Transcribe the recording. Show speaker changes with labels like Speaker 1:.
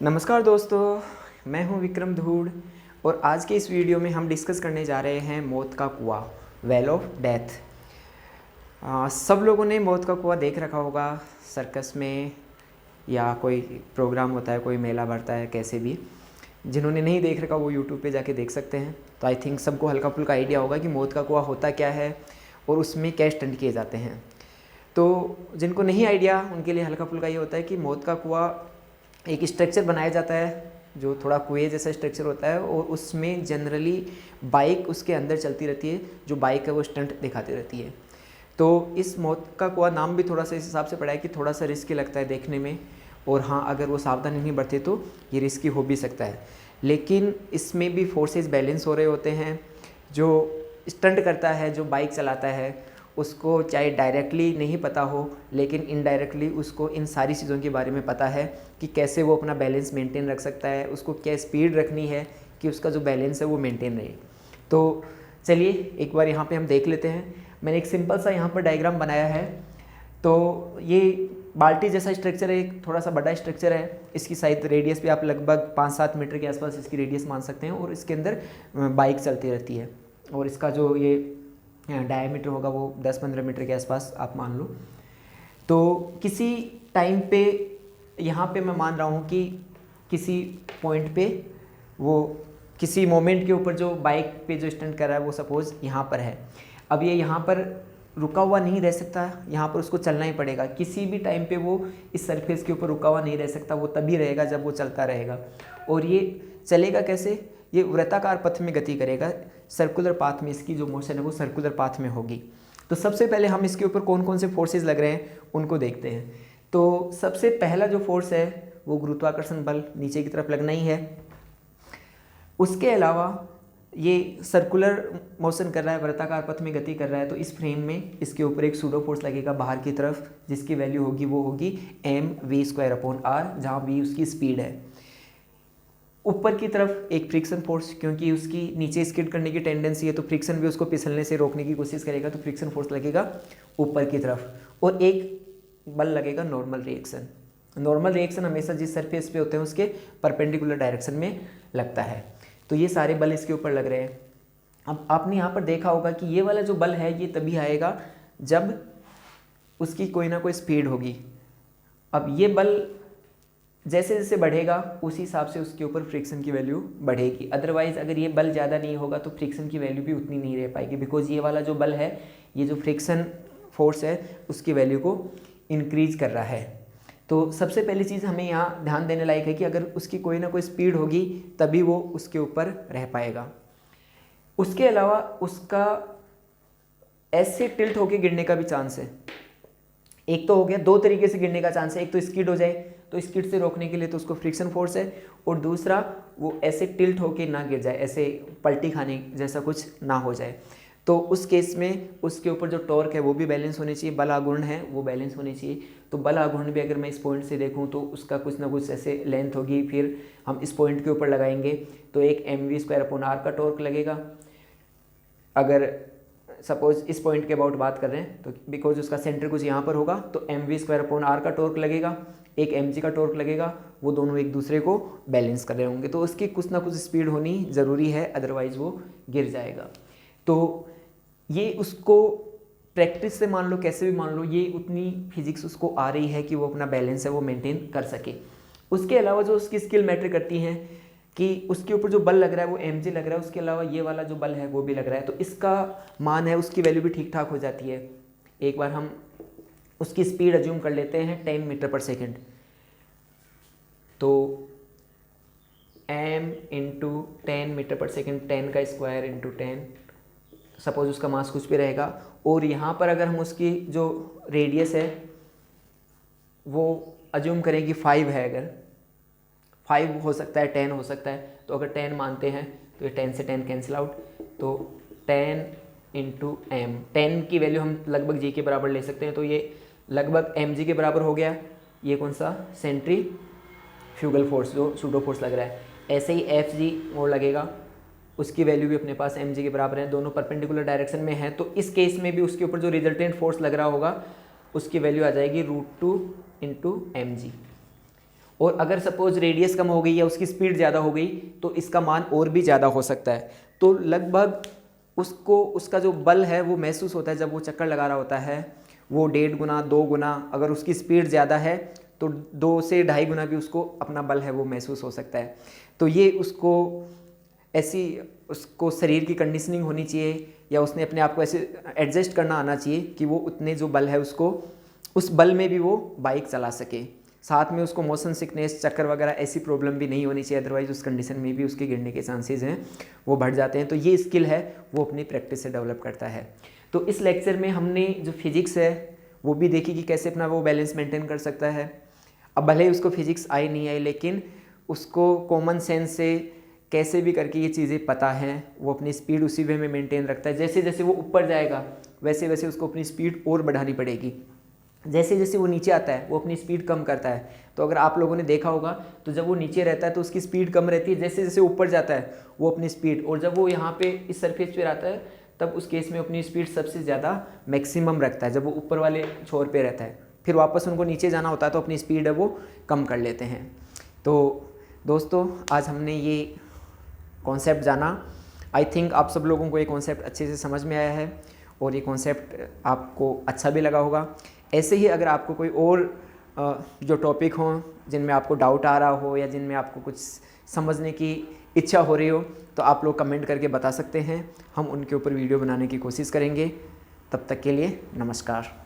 Speaker 1: नमस्कार दोस्तों, मैं हूं विक्रम धूड़ और आज के इस वीडियो में हम डिस्कस करने जा रहे हैं मौत का कुआं, वेल ऑफ डेथ। सब लोगों ने मौत का कुआं देख रखा होगा सर्कस में, या कोई प्रोग्राम होता है, कोई मेला भरता है, कैसे भी। जिन्होंने नहीं देख रखा वो यूट्यूब पे जाके देख सकते हैं। तो आई थिंक सबको हल्का फुल्का आइडिया होगा कि मौत का कुआं होता क्या है और उसमें क्या स्टंट किए जाते हैं। तो जिनको नहीं आइडिया उनके लिए हल्का फुल्का ये होता है कि मौत का कुआं एक स्ट्रक्चर बनाया जाता है जो थोड़ा कुएं जैसा स्ट्रक्चर होता है, और उसमें जनरली बाइक उसके अंदर चलती रहती है। जो बाइक है वो स्टंट दिखाती रहती है। तो इस मौत का कुआं नाम भी थोड़ा सा इस हिसाब से पड़ा है कि थोड़ा सा रिस्की लगता है देखने में, और हाँ, अगर वो सावधानी नहीं बरते तो ये रिस्की हो भी सकता है। लेकिन इसमें भी फोर्सेस बैलेंस हो रहे होते हैं। जो स्टंट करता है, जो बाइक चलाता है, उसको चाहे डायरेक्टली नहीं पता हो, लेकिन इनडायरेक्टली उसको इन सारी चीज़ों के बारे में पता है कि कैसे वो अपना बैलेंस मेंटेन रख सकता है, उसको क्या स्पीड रखनी है कि उसका जो बैलेंस है वो मेंटेन रहे। तो चलिए एक बार यहाँ पे हम देख लेते हैं। मैंने एक सिंपल सा यहाँ पर डायग्राम बनाया है। तो ये बाल्टी जैसा स्ट्रक्चर है, एक थोड़ा सा बड़ा स्ट्रक्चर है। इसकी शायद रेडियस भी आप लगभग 5-7 मीटर के आसपास इसकी रेडियस मान सकते हैं, और इसके अंदर बाइक चलती रहती है, और इसका जो ये डायमीटर होगा वो 10-15 मीटर के आसपास आप मान लो। तो किसी टाइम पे यहाँ पे मैं मान रहा हूँ कि किसी पॉइंट पे वो किसी मोमेंट के ऊपर जो बाइक पे जो स्टंट कर रहा है वो सपोज़ यहाँ पर है। अब ये यहाँ पर रुका हुआ नहीं रह सकता, यहाँ पर उसको चलना ही पड़ेगा। किसी भी टाइम पे वो इस सरफेस के ऊपर रुका हुआ नहीं रह सकता, वो तभी रहेगा जब वो चलता रहेगा। और ये चलेगा कैसे? ये वृत्ताकार पथ में गति करेगा, सर्कुलर पाथ में। इसकी जो मोशन है वो सर्कुलर पाथ में होगी। तो सबसे पहले हम इसके ऊपर कौन कौन से फोर्सेस लग रहे हैं उनको देखते हैं। तो सबसे पहला जो फोर्स है वो गुरुत्वाकर्षण बल नीचे की तरफ लगना ही है। उसके अलावा ये सर्कुलर मोशन कर रहा है, वृत्ताकार पथ में गति कर रहा है, तो इस फ्रेम में इसके ऊपर एक सूडो फोर्स लगेगा बाहर की तरफ, जिसकी वैल्यू होगी वो होगी mv²/r, जहाँ v उसकी स्पीड है। ऊपर की तरफ एक फ्रिक्शन फोर्स, क्योंकि उसकी नीचे स्किड करने की टेंडेंसी है, तो फ्रिक्शन भी उसको फिसलने से रोकने की कोशिश करेगा, तो फ्रिक्शन फोर्स लगेगा ऊपर की तरफ। और एक बल लगेगा नॉर्मल रिएक्शन। नॉर्मल रिएक्शन हमेशा जिस सरफेस पे होते हैं उसके परपेंडिकुलर डायरेक्शन में लगता है। तो ये सारे बल इसके ऊपर लग रहे हैं। अब आपने यहाँ पर देखा होगा कि ये वाला जो बल है ये तभी आएगा जब उसकी कोई ना कोई स्पीड होगी। अब ये बल जैसे जैसे बढ़ेगा उसी हिसाब से उसके ऊपर फ्रिक्शन की वैल्यू बढ़ेगी। अदरवाइज अगर ये बल ज़्यादा नहीं होगा तो फ्रिक्शन की वैल्यू भी उतनी नहीं रह पाएगी, बिकॉज ये वाला जो बल है, ये जो फ्रिक्शन फोर्स है उसकी वैल्यू को इंक्रीज कर रहा है। तो सबसे पहली चीज़ हमें यहाँ ध्यान देने लायक है कि अगर उसकी कोई ना कोई स्पीड होगी तभी वो उसके ऊपर रह पाएगा। उसके अलावा उसका ऐसे टिल्ट होके गिरने का भी चांस है। एक तो हो गया, दो तरीके से गिरने का चांस है। एक तो स्किड हो जाए, तो स्किड से रोकने के लिए तो उसको फ्रिक्शन फोर्स है, और दूसरा वो ऐसे टिल्ट होके ना गिर जाए, ऐसे पलटी खाने जैसा कुछ ना हो जाए। तो उस केस में उसके ऊपर जो टॉर्क है वो भी बैलेंस होनी चाहिए, बल आघूर्ण है वो बैलेंस होनी चाहिए। तो बल आघूर्ण भी अगर मैं इस पॉइंट से देखूँ तो उसका कुछ ना कुछ ऐसे लेंथ होगी, फिर हम इस पॉइंट के ऊपर लगाएंगे तो एक mv²/r का टॉर्क लगेगा। अगर सपोज इस पॉइंट के अबाउट बात कर रहे हैं तो बिकॉज उसका सेंटर कुछ यहाँ पर होगा, तो mv²/r का टॉर्क लगेगा, एक mg का टॉर्क लगेगा। वो दोनों एक दूसरे को बैलेंस कर रहे होंगे, तो उसकी कुछ ना कुछ स्पीड होनी ज़रूरी है, अदरवाइज वो गिर जाएगा। तो ये उसको प्रैक्टिस से मान लो, कैसे भी मान लो, ये उतनी फिजिक्स उसको आ रही है कि वो अपना बैलेंस है वो मेंटेन कर सके। उसके अलावा जो उसकी स्किल मैटर करती हैं कि उसके ऊपर जो बल लग रहा है वो mg लग रहा है, उसके अलावा ये वाला जो बल है वो भी लग रहा है, तो इसका मान है उसकी वैल्यू भी ठीक ठाक हो जाती है। एक बार हम उसकी स्पीड अज्यूम कर लेते हैं 10 मीटर पर सेकेंड। तो m इंटू 10 मीटर पर सेकेंड, 10 का स्क्वायर इंटू 10, सपोज उसका मास कुछ भी रहेगा। और यहाँ पर अगर हम उसकी जो रेडियस है वो अज्यूम करें कि 5 है, अगर 5 हो सकता है, 10 हो सकता है, तो अगर 10 मानते हैं तो ये 10 से 10 कैंसिल आउट, तो 10 इंटू एम, 10 की वैल्यू हम लगभग जी के बराबर ले सकते हैं, तो ये लगभग mg के बराबर हो गया। ये कौन सा? सेंट्रीफ्यूगल फोर्स, जो सूडो फोर्स लग रहा है। ऐसे ही fg वो लगेगा, उसकी वैल्यू भी अपने पास mg के बराबर है, दोनों परपेंडिकुलर डायरेक्शन में है। तो इस केस में भी उसके ऊपर जो रिजल्टेंट फोर्स लग रहा होगा उसकी वैल्यू आ जाएगी √2 इंटू mg। और अगर सपोज रेडियस कम हो गई या उसकी स्पीड ज़्यादा हो गई तो इसका मान और भी ज़्यादा हो सकता है। तो लगभग उसको उसका जो बल है वो महसूस होता है जब वो चक्कर लगा रहा होता है, वो 1.5 गुना 2 गुना, अगर उसकी स्पीड ज़्यादा है तो 2 से 2.5 गुना भी उसको अपना बल है वो महसूस हो सकता है। तो ये उसको शरीर की कंडीशनिंग होनी चाहिए, या उसने अपने आप को ऐसे एडजस्ट करना आना चाहिए कि वो उतने जो बल है उसको उस बल में भी वो बाइक चला सके। साथ में उसको मोशन सिकनेस, चक्कर वगैरह ऐसी प्रॉब्लम भी नहीं होनी चाहिए, अदरवाइज उस कंडीशन में भी उसके गिरने के चांसेस हैं वो बढ़ जाते हैं। तो ये स्किल है वो अपनी प्रैक्टिस से डेवलप करता है। तो इस लेक्चर में हमने जो फिजिक्स है वो भी देखी कि कैसे अपना वो बैलेंस मेंटेन कर सकता है। अब भले ही उसको फिजिक्स आई नहीं आई, लेकिन उसको कॉमन सेंस से कैसे भी करके ये चीज़ें पता हैं, वो अपनी स्पीड उसी वे में मेंटेन रखता है। जैसे जैसे वो ऊपर जाएगा वैसे वैसे उसको अपनी स्पीड और बढ़ानी पड़ेगी, जैसे जैसे वो नीचे आता है वो अपनी स्पीड कम करता है। तो अगर आप लोगों ने देखा होगा तो जब वो नीचे रहता है तो उसकी स्पीड कम रहती है, जैसे जैसे ऊपर जाता है वो अपनी स्पीड, और जब वो यहाँ पे इस सरफेस पे आता है तब उस केस में अपनी स्पीड सबसे ज़्यादा मैक्सिमम रखता है जब वो ऊपर वाले छोर पे रहता है। फिर वापस उनको नीचे जाना होता है तो अपनी स्पीड है वो कम कर लेते हैं। तो दोस्तों आज हमने ये कॉन्सेप्ट जाना। आई थिंक आप सब लोगों को ये कॉन्सेप्ट अच्छे से समझ में आया है और ये कॉन्सेप्ट आपको अच्छा भी लगा होगा। ऐसे ही अगर आपको कोई और जो टॉपिक हों जिनमें आपको डाउट आ रहा हो या जिनमें आपको कुछ समझने की इच्छा हो रही हो तो आप लोग कमेंट करके बता सकते हैं, हम उनके ऊपर वीडियो बनाने की कोशिश करेंगे। तब तक के लिए नमस्कार।